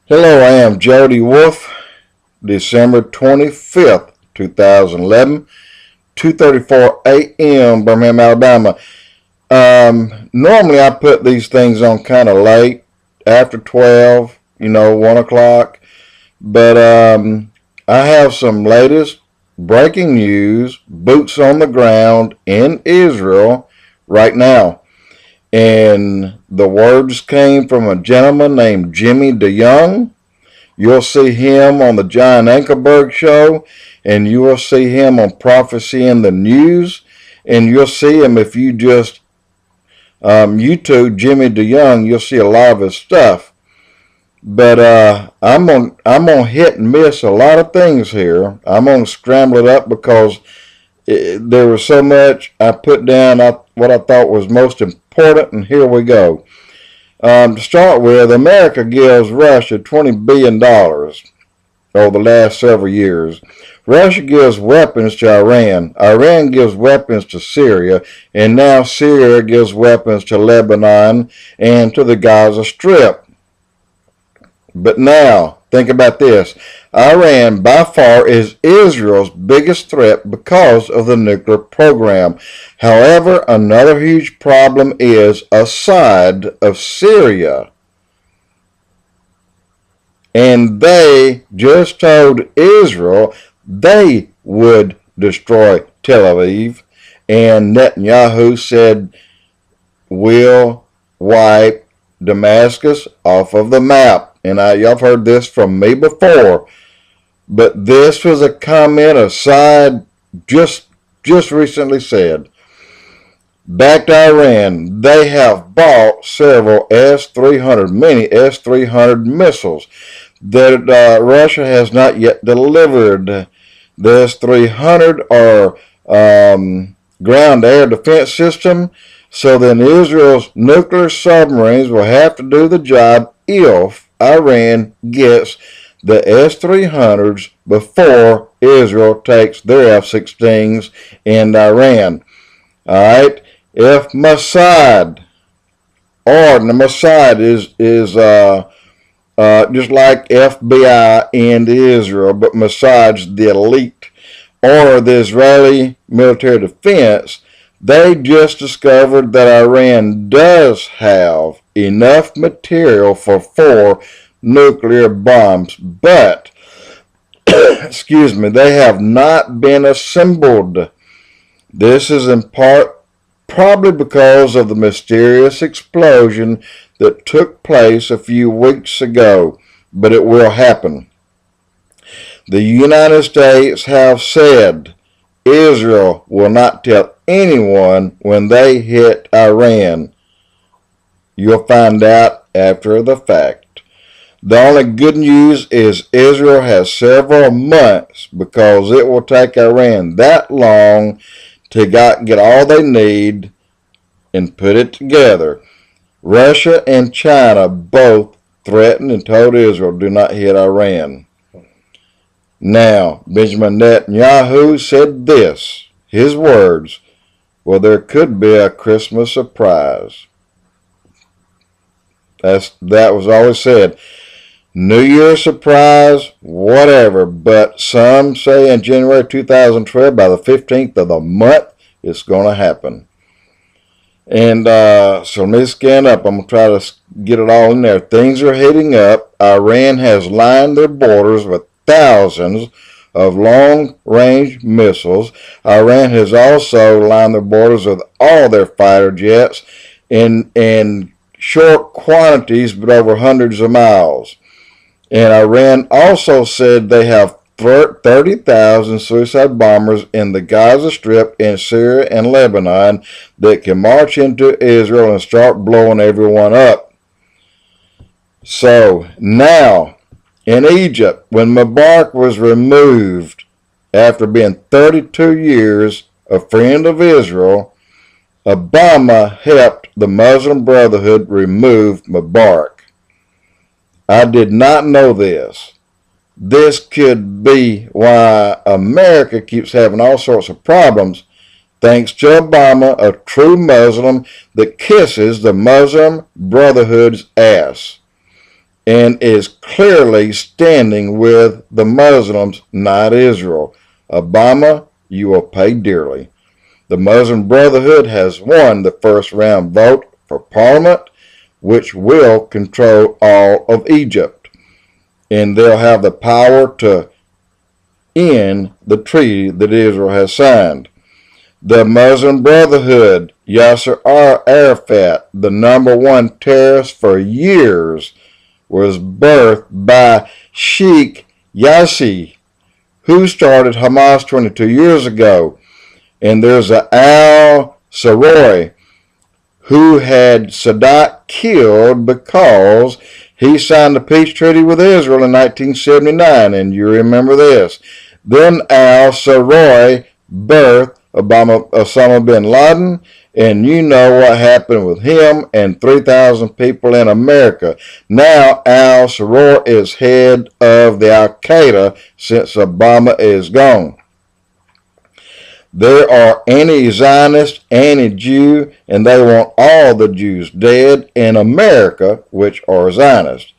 Hello, I am Jody Wolf, December 25th, 2011, 2:34 a.m., Birmingham, Alabama. Normally I put these things on kind of late, after 12, 1 o'clock, but I have some latest breaking news, boots on the ground in Israel right now. And the words came from a gentleman named Jimmy Deyoung. You'll see him on the John Ankerberg show, and you will see him on Prophecy in the News, and you'll see him if you just YouTube Jimmy Deyoung. You'll see a lot of his stuff. But I'm gonna hit and miss a lot of things here. I'm gonna scramble it up because there was so much I put down what I thought was most important, and here we go. To start with, America gives Russia $20 billion over the last several years. Russia gives weapons to Iran. Iran gives weapons to Syria. And now Syria gives weapons to Lebanon and to the Gaza Strip. But now, think about this. Iran, by far, is Israel's biggest threat because of the nuclear program. However, another huge problem is Assad of Syria. And they just told Israel they would destroy Tel Aviv. And Netanyahu said, we'll wipe Damascus off of the map. And y'all have heard this from me before, but this was a comment Assad just recently said. Back to Iran, they have bought several many S-300 missiles that Russia has not yet delivered. The S-300 are ground air defense system, so then Israel's nuclear submarines will have to do the job if Iran gets the S-300s before Israel takes their F-16s in Iran. Alright, if Mossad, or the Mossad is just like FBI in Israel, but Mossad's the elite, or the Israeli military defense, they just discovered that Iran does have enough material for 4 nuclear bombs, but, excuse me, they have not been assembled. This is in part probably because of the mysterious explosion that took place a few weeks ago, but it will happen. The United States have said Israel will not tell anyone when they hit Iran. You'll find out after the fact. The only good news is Israel has several months because it will take Iran that long to get all they need and put it together. Russia and China both threatened and told Israel do not hit Iran. Now, Benjamin Netanyahu said this, his words, well, there could be a Christmas surprise. That was always said. New Year's surprise, whatever, but some say in January 2012, by the 15th of the month, it's going to happen. And so let me scan up. I'm going to try to get it all in there. Things are heating up. Iran has lined their borders with thousands of long-range missiles. Iran has also lined their borders with all their fighter jets in short quantities, but over hundreds of miles. And Iran also said they have 30,000 suicide bombers in the Gaza Strip in Syria and Lebanon that can march into Israel and start blowing everyone up. So now, in Egypt, when Mubarak was removed after being 32 years a friend of Israel, Obama helped the Muslim Brotherhood remove Mubarak. I did not know this. This could be why America keeps having all sorts of problems, thanks to Obama, a true Muslim that kisses the Muslim Brotherhood's ass. and is clearly standing with the Muslims, not Israel. Obama, you will pay dearly. The Muslim Brotherhood has won the first round vote for Parliament, which will control all of Egypt, and they'll have the power to end the treaty that Israel has signed. The Muslim Brotherhood, Yasser Arafat, the #1 terrorist for years, was birthed by Sheikh Yassi, who started Hamas 22 years ago. And there's a al-Saroi, who had Sadat killed because he signed a peace treaty with Israel in 1979, and you remember this. Then al-Saroi birthed Osama bin Laden, and you know what happened with him and 3,000 people in America. Now al-Saroi is head of the Al-Qaeda since Obama is gone. There are anti-Zionist, anti-Jew, and they want all the Jews dead in America, which are Zionists.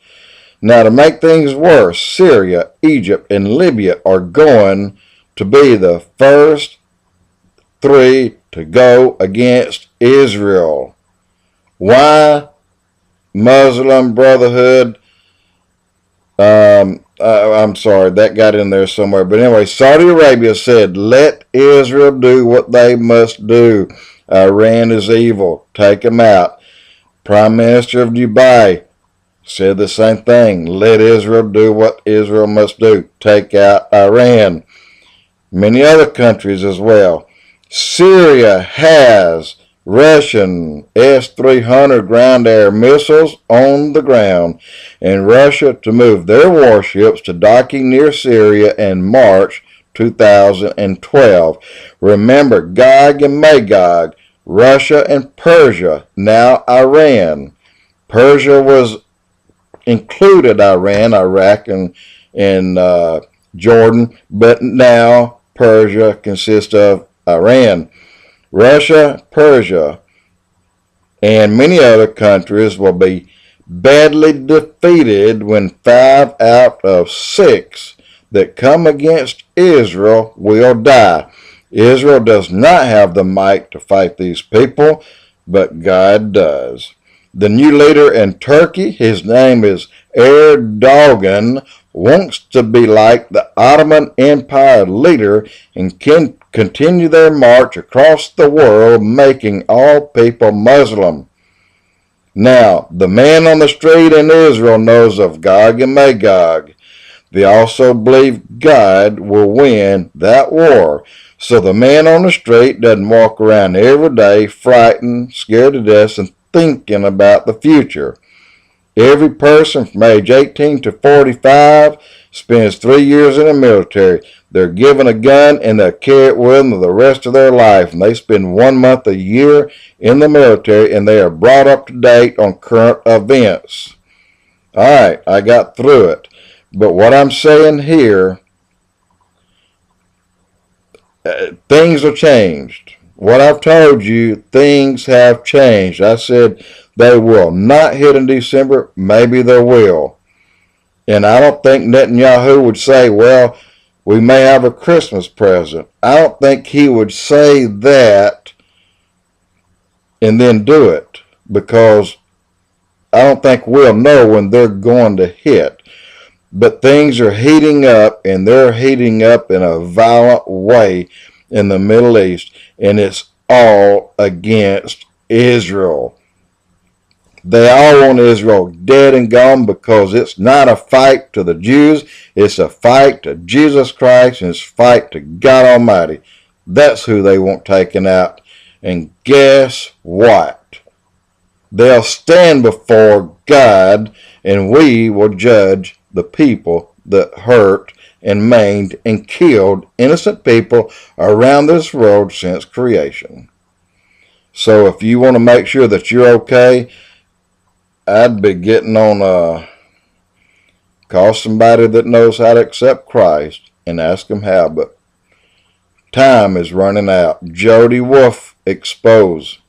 Now, to make things worse, Syria, Egypt, and Libya are going to be the first 3 to go against Israel. Why? Muslim Brotherhood. I'm sorry, that got in there somewhere. But anyway, Saudi Arabia said, let Israel do what they must do. Iran is evil. Take them out. Prime Minister of Dubai said the same thing. Let Israel do what Israel must do. Take out Iran. Many other countries as well. Syria has Russian S-300 ground air missiles on the ground, and Russia to move their warships to docking near Syria in March 2012. Remember Gog and Magog, Russia and Persia, now Iran. Persia was included Iran, Iraq, and Jordan, but now Persia consists of Iran. Russia, Persia, and many other countries will be badly defeated when 5 out of 6 that come against Israel will die. Israel does not have the might to fight these people, but God does. The new leader in Turkey, his name is Erdogan, wants to be like the Ottoman Empire leader and can continue their march across the world, making all people Muslim. Now, the man on the street in Israel knows of Gog and Magog. They also believe God will win that war. So the man on the street doesn't walk around every day frightened, scared to death, and thinking about the future. Every person from age 18 to 45 spends 3 years in the military. They're given a gun and they'll carry it with them the rest of their life. And they spend 1 month a year in the military, and they are brought up to date on current events. All right, I got through it. But what I'm saying here, things have changed. What I've told you, things have changed. I said they will not hit in December. Maybe they will. And I don't think Netanyahu would say, well, we may have a Christmas present. I don't think he would say that and then do it, because I don't think we'll know when they're going to hit. But things are heating up, and they're heating up in a violent way in the Middle East, and it's all against Israel. They all want Israel dead and gone, because it's not a fight to the Jews. It's a fight to Jesus Christ, and it's a fight to God Almighty. That's who they want taken out. And guess what? They'll stand before God, and we will judge the people that hurt and maimed and killed innocent people around this world since creation. So if you want to make sure that you're okay, I'd be getting on call somebody that knows how to accept Christ and ask them how. But time is running out. Jody Wolf, EXPOZ.